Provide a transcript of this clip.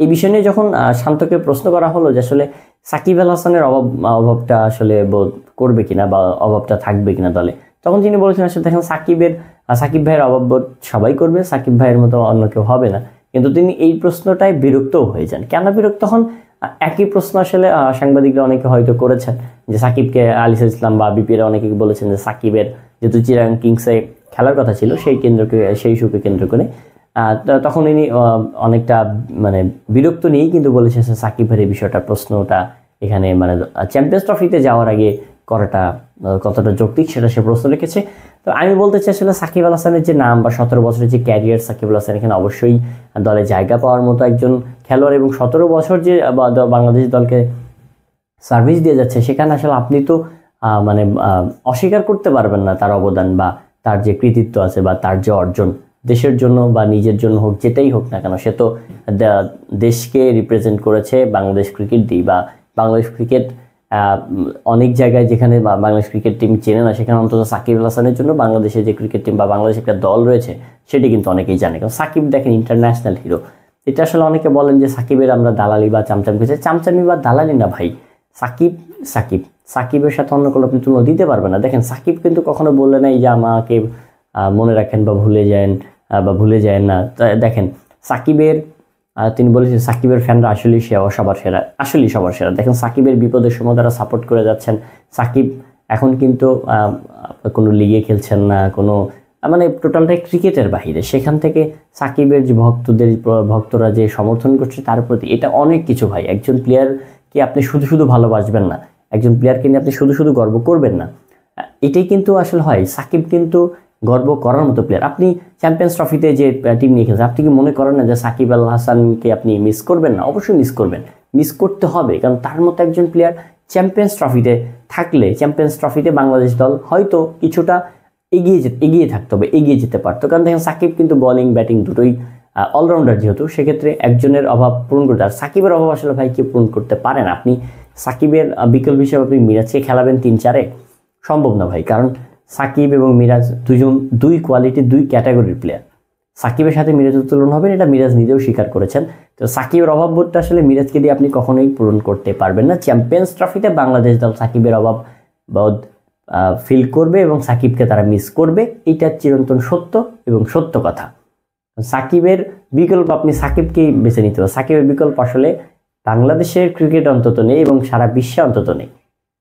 এই বিষয় নিয়ে যখন শান্তকে প্রশ্ন করা হলো যে আসলে সাকিব আল হাসানের অভাবটা আসলে বোধ করবে কিনা বা অভাবটা থাকবে কিনা দলে, তখন তিনি বলেছেন আসলে দেখেন সাকিব ভাইয়ের অভাব বোধ সবাই করবে, সাকিব ভাইয়ের মতো অন্য কেউ হবে না। কিন্তু তিনি এই প্রশ্নটায় বিরক্তও হয়ে যান। কেন বিরক্ত হন? একই প্রশ্ন আসলে সাংবাদিকরা অনেকে হয়তো করেছেন যে সাকিবকে আলিসা ইসলাম বা বিপিএর অনেকে বলেছেন যে সাকিবের যেহেতু চিরাং কিংসে খেলার কথা ছিল সেই ইস্যুকে কেন্দ্র করে তখন ইনি অনেকটা মানে বিরক্ত নিয়েই কিন্তু বলেছেন সাকিবের এই বিষয়টা প্রশ্নটা এখানে মানে চ্যাম্পিয়ন্স ট্রফিতে যাওয়ার আগে করাটা কতটা যৌক্তিক সেটা সে প্রশ্ন রেখেছে। তো আমি বলতে চাই আসলে সাকিব আল হাসানের যে নাম বা 17 বছরের যে ক্যারিয়ার সাকিব আল হাসান এখানে অবশ্যই দলে জায়গা পাওয়ার মতো একজন খেলোয়াড়, এবং 17 বছর যে বাংলাদেশ দলকে সার্ভিস দিয়ে যাচ্ছে সেখানে আসলে আপনি তো মানে অস্বীকার করতে পারবেন না তার অবদান বা তার যে কৃতিত্ব আছে বা তার যে অর্জন দেশের জন্য বা নিজের জন্য হোক যেটাই হোক না কেন, সে তো দেশকে রিপ্রেজেন্ট করেছে বাংলাদেশ ক্রিকেট দিয়ে বা বাংলাদেশ ক্রিকেট অনেক জায়গায় যেখানে বাংলাদেশ ক্রিকেট টিম চেনে না সেখানে অন্তত সাকিব আল হাসানের জন্য বাংলাদেশের যে ক্রিকেট টিম বা বাংলাদেশের একটা দল রয়েছে সেটি কিন্তু অনেকেই জানে। কারণ সাকিব দেখেন ইন্টারন্যাশনাল হিরো। এটা আসলে অনেকে বলেন যে সাকিবের আমরা দালালি বা চামচামি করছি, চামচামি বা দালালি না ভাই, সাকিবের সাথে অন্য কোনো আপনি তুলনা দিতে পারবেন না। দেখেন সাকিব কিন্তু কখনো বললে নাই যে আমাকে মনে রাখেন বা ভুলে যায় না। দেখেন সাকিবের তিনি বলেছেন সাকিবের ফ্যানরা আসলেই সবার সেরা। দেখেন সাকিবের বিপদের সময় তারা সাপোর্ট করে যাচ্ছেন। সাকিব এখন কিন্তু কোনো লিগে খেলছেন না, কোনো মানে টোটালটাই ক্রিকেটের বাহিরে, সেখান থেকে সাকিবের যে ভক্তরা যে সমর্থন করছে তার প্রতি এটা অনেক কিছু ভাই। একজন প্লেয়ারকে আপনি শুধু ভালোবাসবেন না, একজন প্লেয়ারকে নিয়ে আপনি শুধু গর্ব করবেন না, এটাই কিন্তু আসলে হয়। সাকিব কিন্তু গর্ব করার মতো প্লেয়ার। আপনি চ্যাম্পিয়ন্স ট্রফিতে যে টিম নিয়ে খেলছেন, আপনি কি মনে করেন না যে সাকিব আল হাসানকে আপনি মিস করবেন না? অবশ্যই মিস করবেন, মিস করতে হবে। কারণ তার মতো একজন প্লেয়ার চ্যাম্পিয়ন্স ট্রফিতে থাকলে চ্যাম্পিয়ন্স ট্রফিতে বাংলাদেশ দল হয়তো কিছুটা এগিয়ে থাকতে হবে, এগিয়ে যেতে পারতো। কারণ দেখেন সাকিব কিন্তু বোলিং ব্যাটিং দুটোই অলরাউন্ডার, যেহেতু সেক্ষেত্রে একজনের অভাব পূরণ করতে, আর সাকিবের অভাব আসলে ভাই কেউ পূরণ করতে পারে না। আপনি সাকিবের বিকল্প হিসেবে আপনি মিরাজকে খেলাবেন 3-4-এ? সম্ভব না ভাই। কারণ সাকিব এবং মিরাজ দুই কোয়ালিটি, দুই ক্যাটাগরির প্লেয়ার। সাকিবের সাথে মিরাজের তুলনা হবে, এটা মিরাজ নিজেও স্বীকার করেছেন। তো সাকিবের অভাববোধটা আসলে মিরাজকে দিয়ে আপনি কখনোই পূরণ করতে পারবেন না। চ্যাম্পিয়ন্স ট্রফিতে বাংলাদেশ দল সাকিবের অভাব বোধ ফিল করবে এবং সাকিবকে তারা মিস করবে, এটা চিরন্তন সত্য এবং সত্য কথা। সাকিবের বিকল্প আপনি সাকিবকেই বেছে নিতে হবে। সাকিবের বিকল্প আসলে বাংলাদেশের ক্রিকেট অন্তত নেই এবং সারা বিশ্বে অন্তত নেই।